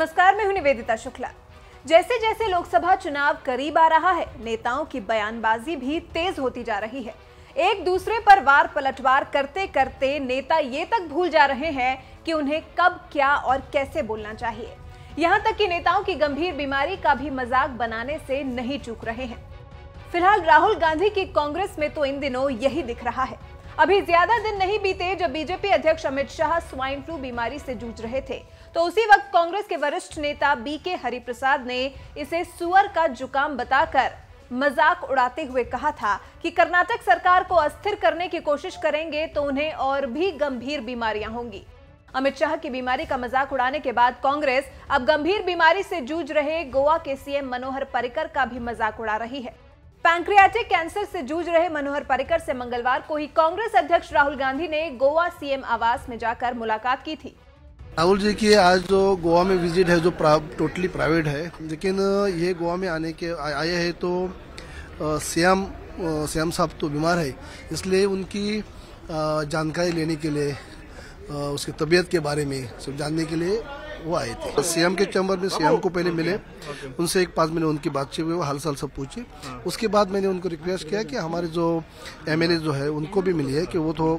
नमस्कार, मैं हूं निवेदिता शुक्ला। जैसे जैसे लोकसभा चुनाव करीब आ रहा है, नेताओं की बयानबाजी भी तेज होती जा रही है। एक दूसरे पर वार पलटवार करते करते नेता ये तक भूल जा रहे हैं कि उन्हें कब, क्या और कैसे बोलना चाहिए। यहां तक कि नेताओं की गंभीर बीमारी का भी मजाक बनाने से नहीं चूक रहे हैं। फिलहाल राहुल गांधी की कांग्रेस में तो इन दिनों यही दिख रहा है। अभी ज्यादा दिन नहीं बीते जब बीजेपी अध्यक्ष अमित शाह स्वाइन फ्लू बीमारी से जूझ रहे थे, तो उसी वक्त कांग्रेस के वरिष्ठ नेता बीके हरिप्रसाद ने इसे सुअर का जुकाम बताकर मजाक उड़ाते हुए कहा था कि कर्नाटक सरकार को अस्थिर करने की कोशिश करेंगे तो उन्हें और भी गंभीर बीमारियां होंगी। अमित शाह की बीमारी का मजाक उड़ाने के बाद कांग्रेस अब गंभीर बीमारी से जूझ रहे गोवा के सीएम मनोहर पर्रिकर का भी मजाक उड़ा रही है। पैंक्रियाटिक कैंसर से जूझ रहे मनोहर पर्रिकर से मंगलवार को ही कांग्रेस अध्यक्ष राहुल गांधी ने गोवा सीएम आवास में जाकर मुलाकात की थी। राहुल जी की आज जो गोवा में विजिट है जो टोटली प्राइवेट है, लेकिन ये गोवा में आए हैं तो सीएम साहब तो बीमार है, इसलिए उनकी जानकारी लेने के लिए, उसकी तबीयत के बारे में सब जानने के लिए वो आए थे। सीएम के चैम्बर में सीएम को पहले मिले, उनसे 5 मिनट उनकी बातचीत हुई, वो हाल-चाल सब पूछे। उसके बाद मैंने उनको रिक्वेस्ट किया कि हमारे जो एमएलए जो है उनको भी मिली है, कि वो तो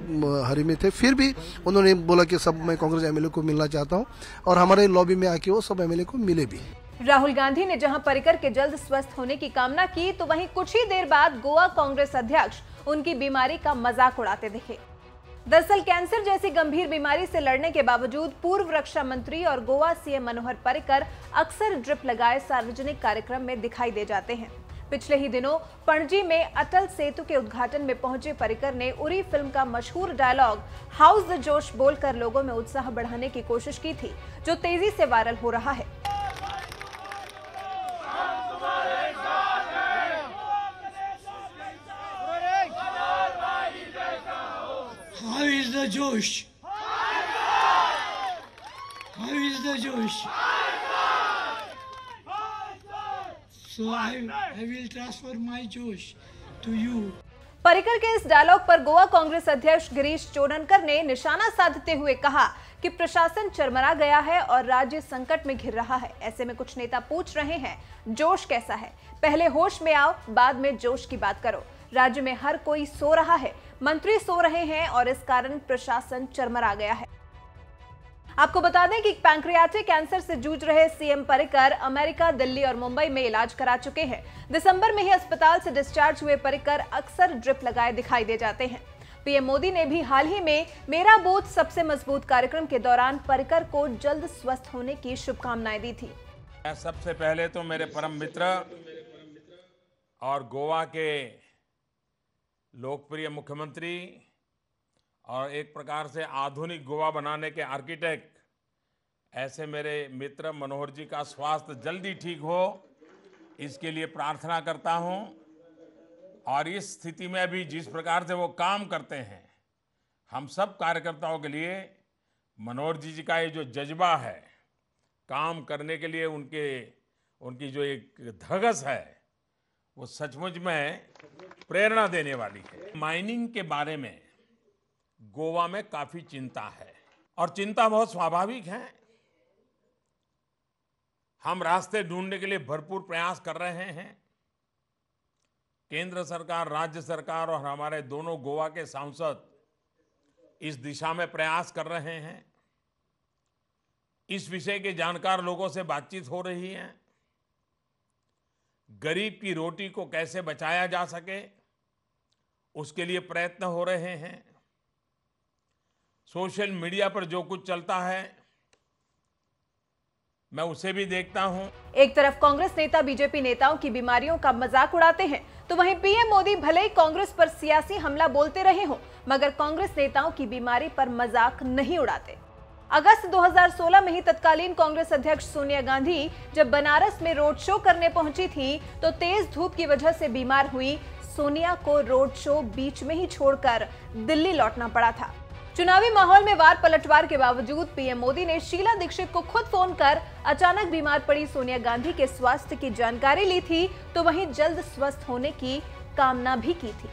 हरी में थे, फिर भी उन्होंने बोला कि सब मैं कांग्रेस एमएलए को मिलना चाहता हूँ, और हमारे लॉबी में आके वो सब एमएलए को मिले भी। राहुल गांधी ने जहां पर्रिकर के जल्द स्वस्थ होने की कामना की, तो वहीं कुछ ही देर बाद गोवा कांग्रेस अध्यक्ष उनकी बीमारी का मजाक उड़ाते दिखे। दरअसल कैंसर जैसी गंभीर बीमारी से लड़ने के बावजूद पूर्व रक्षा मंत्री और गोवा सीएम मनोहर पर्रिकर अक्सर ड्रिप लगाए सार्वजनिक कार्यक्रम में दिखाई दे जाते हैं। पिछले ही दिनों पणजी में अटल सेतु के उद्घाटन में पहुंचे पर्रिकर ने उरी फिल्म का मशहूर डायलॉग हाउस द जोश बोलकर लोगों में उत्साह बढ़ाने की कोशिश की थी, जो तेजी से वायरल हो रहा है। How is the Josh? How is the Josh? So I will transfer my Josh to you. Parrikar के इस डायलॉग पर गोवा कांग्रेस अध्यक्ष गिरीश चोडनकर ने निशाना साधते हुए कहा कि प्रशासन चरमरा गया है और राज्य संकट में घिर रहा है। ऐसे में कुछ नेता पूछ रहे हैं, जोश कैसा है? पहले होश में आओ, बाद में जोश की बात करो। राज्य में हर कोई सो रहा है, मंत्री सो रहे हैं और इस कारण प्रशासन चरमरा गया है। आपको बता दें कि पैंक्रियाटिक कैंसर से जूझ रहे सीएम पर्रिकर अमेरिका, दिल्ली और मुंबई में इलाज करा चुके हैं। दिसंबर में ही अस्पताल से डिस्चार्ज हुए पर्रिकर अक्सर ड्रिप लगाए दिखाई दे जाते हैं। पीएम मोदी ने भी हाल ही में मेरा बूथ सबसे मजबूत कार्यक्रम के दौरान पर्रिकर को जल्द स्वस्थ होने की शुभकामनाएं दी थी। सबसे पहले तो मेरे परम मित्र और गोवा के लोकप्रिय मुख्यमंत्री और एक प्रकार से आधुनिक गोवा बनाने के आर्किटेक्ट ऐसे मेरे मित्र मनोहर जी का स्वास्थ्य जल्दी ठीक हो, इसके लिए प्रार्थना करता हूं। और इस स्थिति में भी जिस प्रकार से वो काम करते हैं, हम सब कार्यकर्ताओं के लिए मनोहर जी का ये जो जज्बा है काम करने के लिए, उनकी जो एक धगस है, वो सचमुच में प्रेरणा देने वाली है। माइनिंग के बारे में गोवा में काफी चिंता है, और चिंता बहुत स्वाभाविक है। हम रास्ते ढूंढने के लिए भरपूर प्रयास कर रहे हैं। केंद्र सरकार, राज्य सरकार और हमारे दोनों गोवा के सांसद इस दिशा में प्रयास कर रहे हैं। इस विषय के जानकार लोगों से बातचीत हो रही है। गरीब की रोटी को कैसे बचाया जा सके, उसके लिए प्रयत्न हो रहे हैं। सोशल मीडिया पर जो कुछ चलता है, मैं उसे भी देखता हूं। एक तरफ कांग्रेस नेता बीजेपी नेताओं की बीमारियों का मजाक उड़ाते हैं, तो वहीं पीएम मोदी भले ही कांग्रेस पर सियासी हमला बोलते रहे हों, मगर कांग्रेस नेताओं की बीमारी पर मजाक नहीं उड़ाते। अगस्त 2016 में ही तत्कालीन कांग्रेस अध्यक्ष सोनिया गांधी जब बनारस में रोड शो करने पहुंची थी, तो तेज धूप की वजह से बीमार हुई सोनिया को रोड शो बीच में ही छोड़कर दिल्ली लौटना पड़ा था। चुनावी माहौल में वार पलटवार के बावजूद पीएम मोदी ने शीला दीक्षित को खुद फोन कर अचानक बीमार पड़ी सोनिया गांधी के स्वास्थ्य की जानकारी ली थी, तो वहीं जल्द स्वस्थ होने की कामना भी की थी।